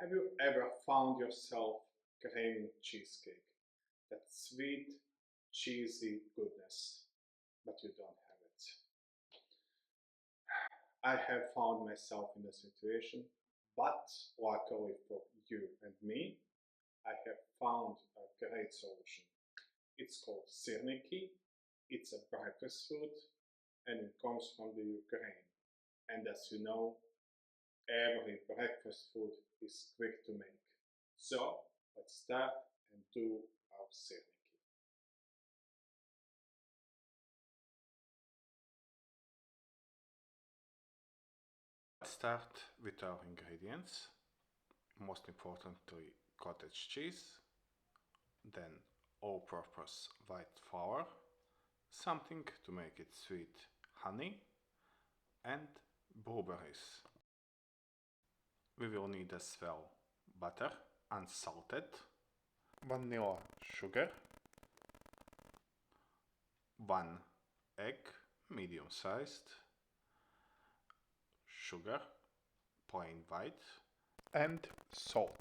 Have you ever found yourself craving cheesecake? That sweet, cheesy goodness, but you don't have it. I have found myself in a situation, but luckily for you and me, I have found a great solution. It's called Syrnyky. It's a breakfast food and it comes from the Ukraine. And as you know, every breakfast food is quick to make. So let's start and do our Syrnyky. Let's start with our ingredients. Most importantly, cottage cheese, then all-purpose white flour, something to make it sweet, honey, and blueberries. We will need as well butter, unsalted, vanilla sugar, one egg, medium sized, sugar, plain white, and salt.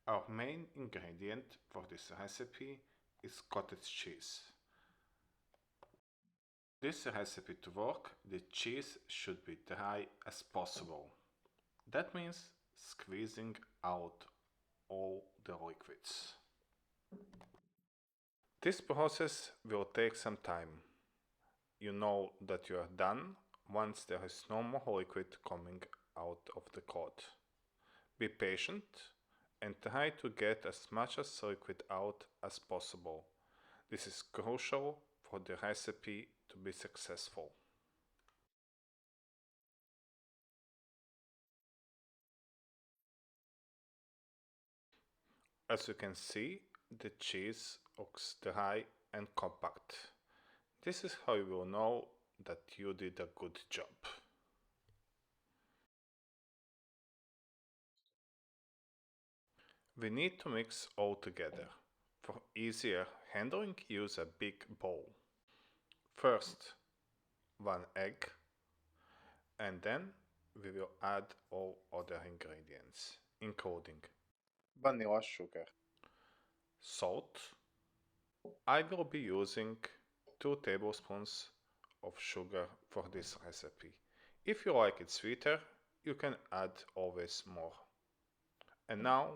Our main ingredient for this recipe is cottage cheese. This recipe to work, the cheese should be dry as possible. That means squeezing out all the liquids. This process will take some time. You know that you are done once there is no more liquid coming out of the cod. Be patient and try to get as much as liquid out as possible. This is crucial for the recipe to be successful. As you can see, the cheese looks dry and compact. This is how you will know that you did a good job. We need to mix all together. For easier handling, use a big bowl. First, one egg, and then we will add all other ingredients, including vanilla sugar, salt. I will be using 2 tablespoons of sugar for this recipe. If you like it sweeter, you can add always more. And now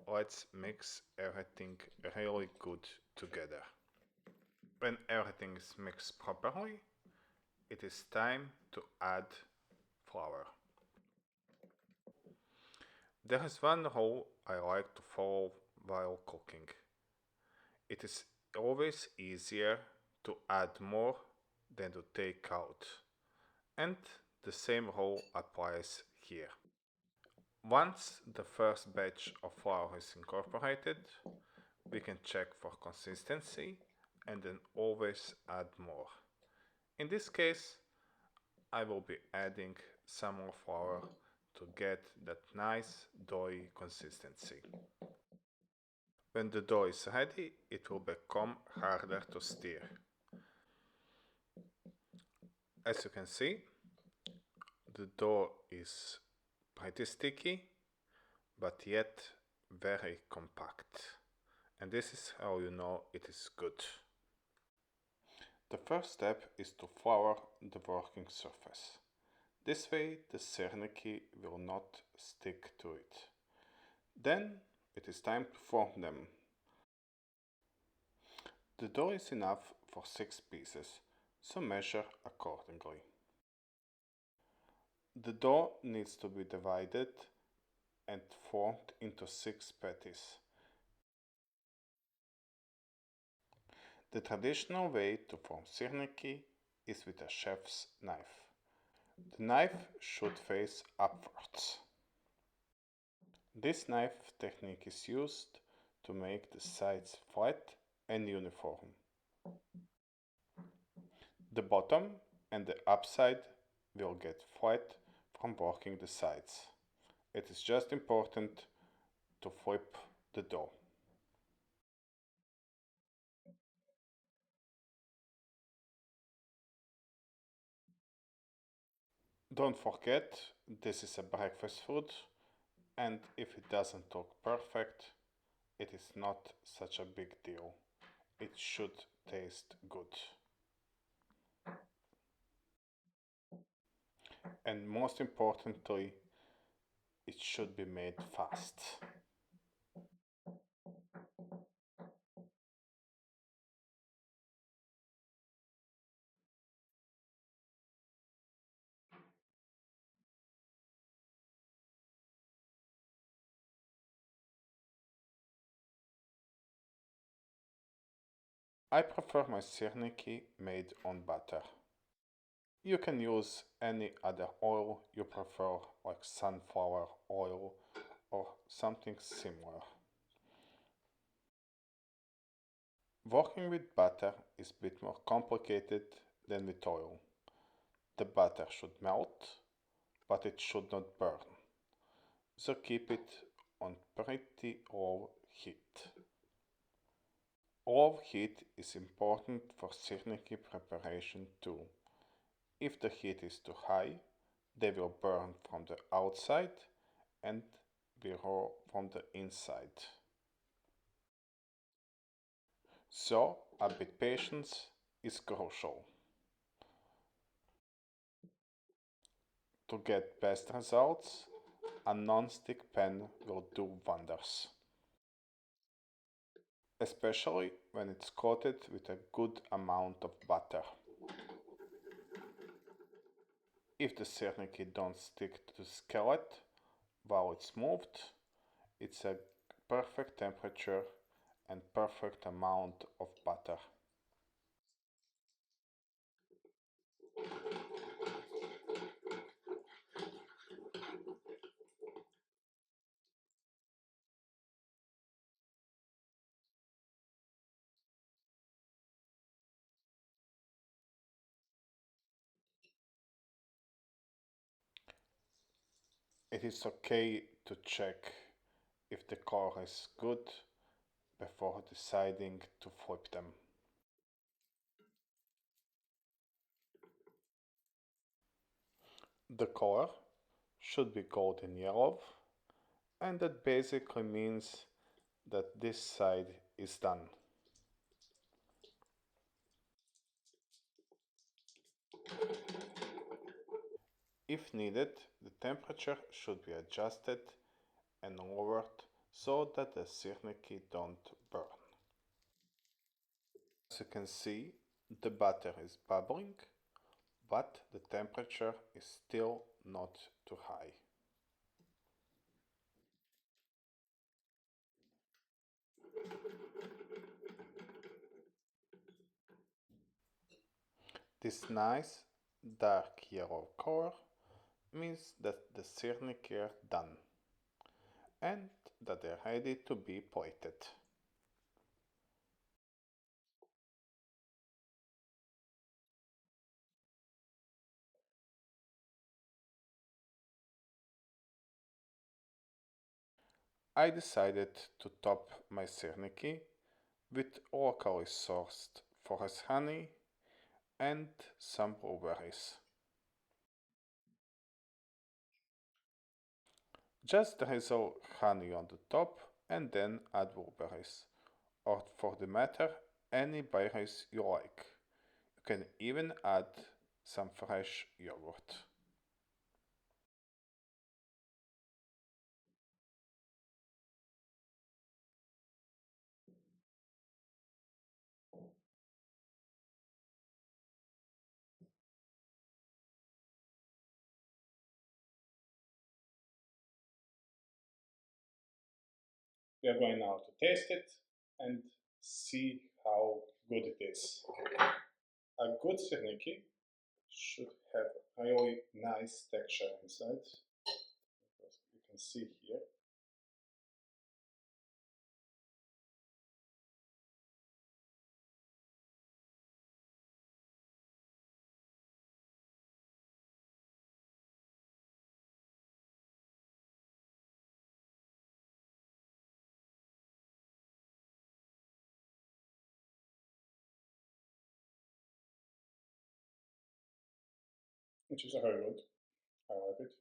let's mix everything really good together. When everything is mixed properly, it is time to add flour. There is one rule I like to follow while cooking. It is always easier to add more than to take out. And the same rule applies here. Once the first batch of flour is incorporated, we can check for consistency and then always add more. In this case, I will be adding some more flour to get that nice doughy consistency. When the dough is ready, it will become harder to stir. As you can see, the dough is pretty sticky, but yet very compact. And this is how you know it is good. The first step is to flour the working surface. This way the Syrniki will not stick to it. Then it is time to form them. The dough is enough for 6 pieces, so measure accordingly. The dough needs to be divided and formed into 6 patties. The traditional way to form Syrniki is with a chef's knife. The knife should face upwards. This knife technique is used to make the sides flat and uniform. The bottom and the upside will get flat from working the sides. It is just important to flip the dough. Don't forget, this is a breakfast food, and if it doesn't look perfect, it is not such a big deal. It should taste good. And most importantly, it should be made fast. I prefer my Syrniki made on butter. You can use any other oil you prefer, like sunflower oil or something similar. Working with butter is a bit more complicated than with oil. The butter should melt, but it should not burn. So keep it on pretty low heat. Low heat is important for Syrniki preparation too. If the heat is too high, they will burn from the outside and be raw from the inside. So a bit patience is crucial. To get best results, a non-stick pan will do wonders, especially when it's coated with a good amount of butter. If the Syrniki don't stick to the skillet while it's moved, it's a perfect temperature and perfect amount of butter. It is okay to check if the color is good before deciding to flip them. The color should be golden yellow, and that basically means that this side is done. If needed, the temperature should be adjusted and lowered so that the Syrniki don't burn. As you can see, the butter is bubbling, but the temperature is still not too high. This nice dark yellow color means that the Syrniki are done and that they're ready to be plated. I decided to top my Syrniki with locally sourced forest honey and some blueberries. Just drizzle honey on the top and then add blueberries, or for the matter, any berries you like. You can even add some fresh yogurt. We are going now to taste it and see how good it is. A good Syrniki should have really nice texture inside, as you can see here. Which is very good. I like it.